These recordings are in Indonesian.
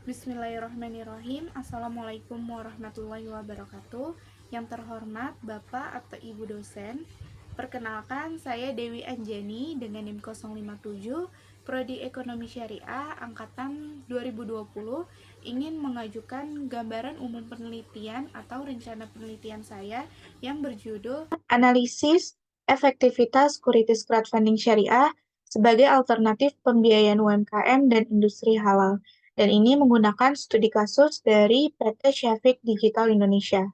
Bismillahirrahmanirrahim. Assalamualaikum warahmatullahi wabarakatuh. Yang terhormat Bapak atau Ibu dosen, perkenalkan saya Dewi Anjani dengan NIM 057, Prodi Ekonomi Syariah angkatan 2020, ingin mengajukan gambaran umum penelitian atau rencana penelitian saya yang berjudul Analisis Efektivitas Securities Crowdfunding Syariah sebagai alternatif pembiayaan UMKM dan industri halal. Dan ini menggunakan studi kasus dari PT Syafiq Digital Indonesia.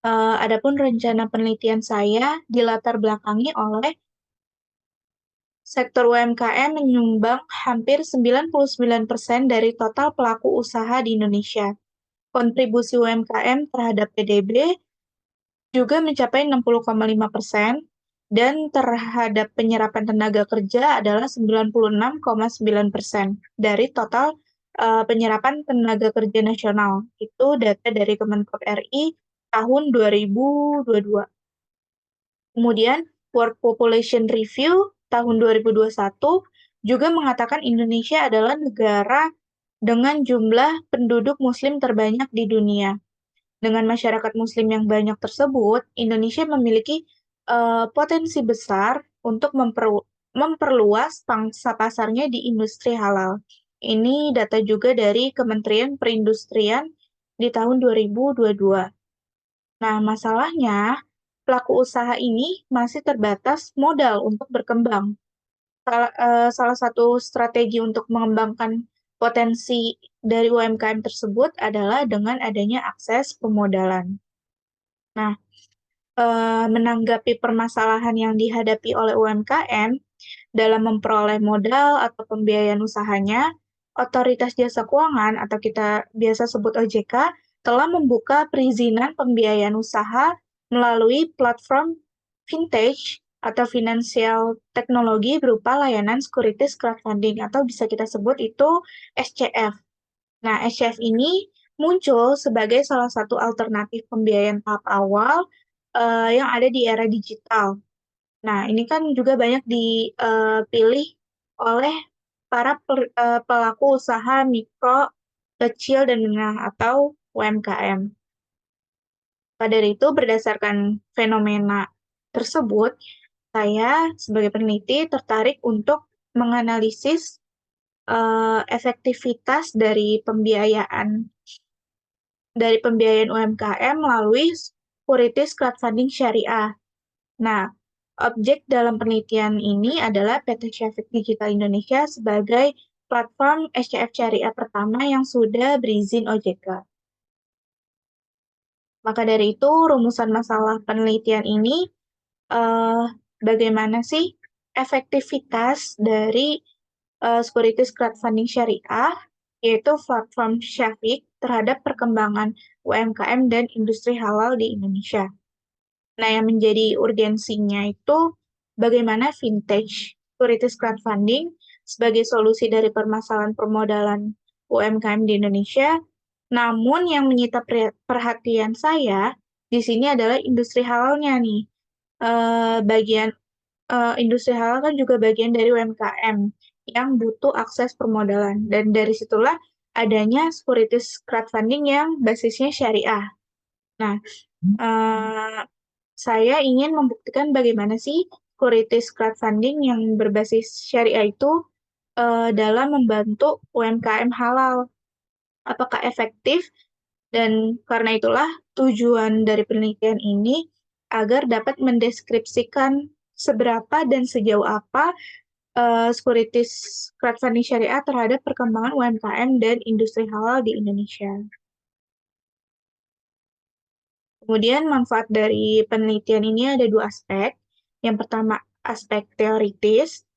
Adapun rencana penelitian saya dilatar belakangi oleh sektor UMKM menyumbang hampir 99% dari total pelaku usaha di Indonesia. Kontribusi UMKM terhadap PDB juga mencapai 60,5%, dan terhadap penyerapan tenaga kerja adalah 96,9% dari total penyerapan tenaga kerja nasional. Itu data dari Kementerian RI tahun 2022. Kemudian, World Population Review tahun 2021 juga mengatakan Indonesia adalah negara dengan jumlah penduduk muslim terbanyak di dunia. Dengan masyarakat muslim yang banyak tersebut, Indonesia memiliki potensi besar untuk memperluas pangsa pasarnya di industri halal. Ini data juga dari Kementerian Perindustrian di tahun 2022. Nah, masalahnya pelaku usaha ini masih terbatas modal untuk berkembang. Salah satu strategi untuk mengembangkan potensi dari UMKM tersebut adalah dengan adanya akses pemodalan. Nah, menanggapi permasalahan yang dihadapi oleh UMKM dalam memperoleh modal atau pembiayaan usahanya, Otoritas Jasa Keuangan atau kita biasa sebut OJK telah membuka perizinan pembiayaan usaha melalui platform vintage atau finansial teknologi berupa layanan securities crowdfunding atau bisa kita sebut itu SCF. Nah, SCF ini muncul sebagai salah satu alternatif pembiayaan tahap awal yang ada di era digital. Nah, ini kan juga banyak dipilih oleh para pelaku usaha mikro, kecil, dan menengah atau UMKM. Pada dari itu, berdasarkan fenomena tersebut, saya sebagai peneliti tertarik untuk menganalisis efektivitas dari pembiayaan UMKM melalui securities crowdfunding syariah. Nah, objek dalam penelitian ini adalah PT Syafiq Digital Indonesia sebagai platform SCF syariah pertama yang sudah berizin OJK. Maka dari itu, rumusan masalah penelitian ini eh, bagaimana sih efektivitas dari securities crowdfunding syariah, yaitu platform Syafiq terhadap perkembangan UMKM dan industri halal di Indonesia. Nah, yang menjadi urgensinya itu bagaimana vintage securities crowdfunding sebagai solusi dari permasalahan permodalan UMKM di Indonesia. Namun yang menyita perhatian saya di sini adalah industri halalnya nih. Bagian industri halal kan juga bagian dari UMKM yang butuh akses permodalan, dan dari situlah adanya securities crowdfunding yang basisnya syariah. Nah, eh, saya ingin membuktikan bagaimana sih securities crowdfunding yang berbasis syariah itu dalam membantu UMKM halal. Apakah efektif? Dan karena itulah tujuan dari penelitian ini agar dapat mendeskripsikan seberapa dan sejauh apa securities crowdfunding syariah terhadap perkembangan UMKM dan industri halal di Indonesia. Kemudian manfaat dari penelitian ini ada dua aspek. Yang pertama, aspek teoritis.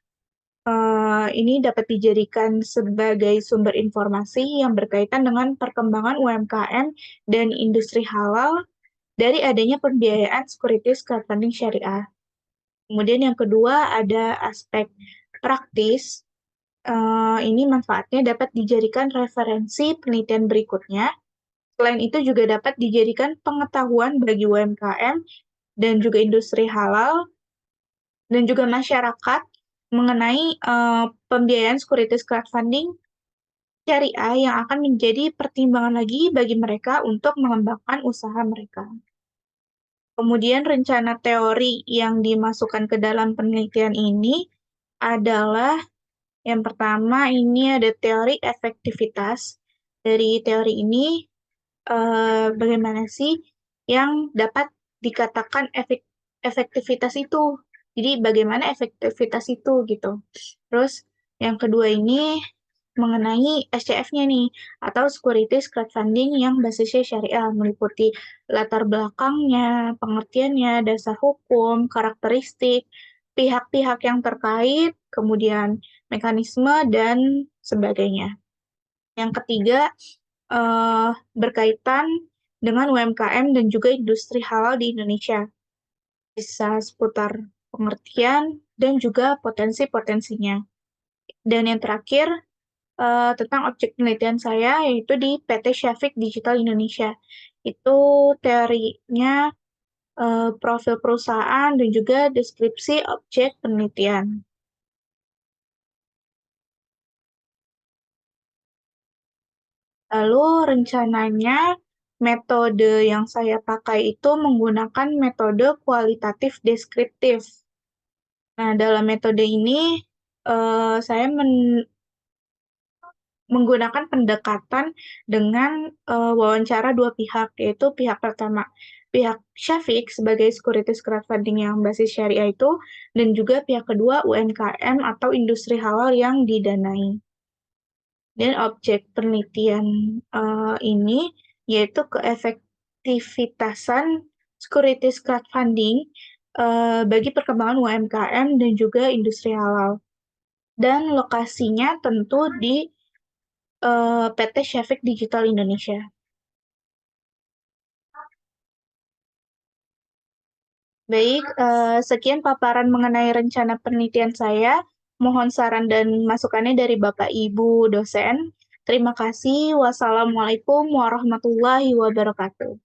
Ini dapat dijadikan sebagai sumber informasi yang berkaitan dengan perkembangan UMKM dan industri halal dari adanya pembiayaan securities crowdfunding syariah. Kemudian yang kedua ada aspek praktis. Ini manfaatnya dapat dijadikan referensi penelitian berikutnya. Selain itu juga dapat dijadikan pengetahuan bagi UMKM dan juga industri halal dan juga masyarakat mengenai pembiayaan securities crowdfunding syariah yang akan menjadi pertimbangan lagi bagi mereka untuk mengembangkan usaha mereka. Kemudian rencana teori yang dimasukkan ke dalam penelitian ini adalah yang pertama ini ada teori efektivitas. Dari teori ini bagaimana sih yang dapat dikatakan efektivitas itu? Jadi bagaimana efektivitas itu gitu. Terus yang kedua ini mengenai SCF-nya nih, atau Securities Crowdfunding yang basisnya syariah, meliputi latar belakangnya, pengertiannya, dasar hukum, karakteristik, pihak-pihak yang terkait, kemudian mekanisme, dan sebagainya. Yang ketiga, eh, berkaitan dengan UMKM dan juga industri halal di Indonesia. Bisa seputar pengertian dan juga potensi-potensinya. Dan yang terakhir, tentang objek penelitian saya, yaitu di PT Syafiq Digital Indonesia. Itu teorinya profil perusahaan dan juga deskripsi objek penelitian. Lalu rencananya metode yang saya pakai itu menggunakan metode kualitatif deskriptif. Nah, dalam metode ini saya menggunakan pendekatan dengan wawancara dua pihak, yaitu pihak pertama, pihak Syafiq sebagai securities crowdfunding yang basis syariah itu, dan juga pihak kedua UMKM atau industri halal yang didanai. Dan objek penelitian ini yaitu keefektivitasan securities crowdfunding bagi perkembangan UMKM dan juga industri halal. Dan lokasinya tentu di PT Syafiq Digital Indonesia. Baik, sekian paparan mengenai rencana penelitian saya. Mohon saran dan masukannya dari Bapak Ibu dosen. Terima kasih. Wassalamualaikum warahmatullahi wabarakatuh.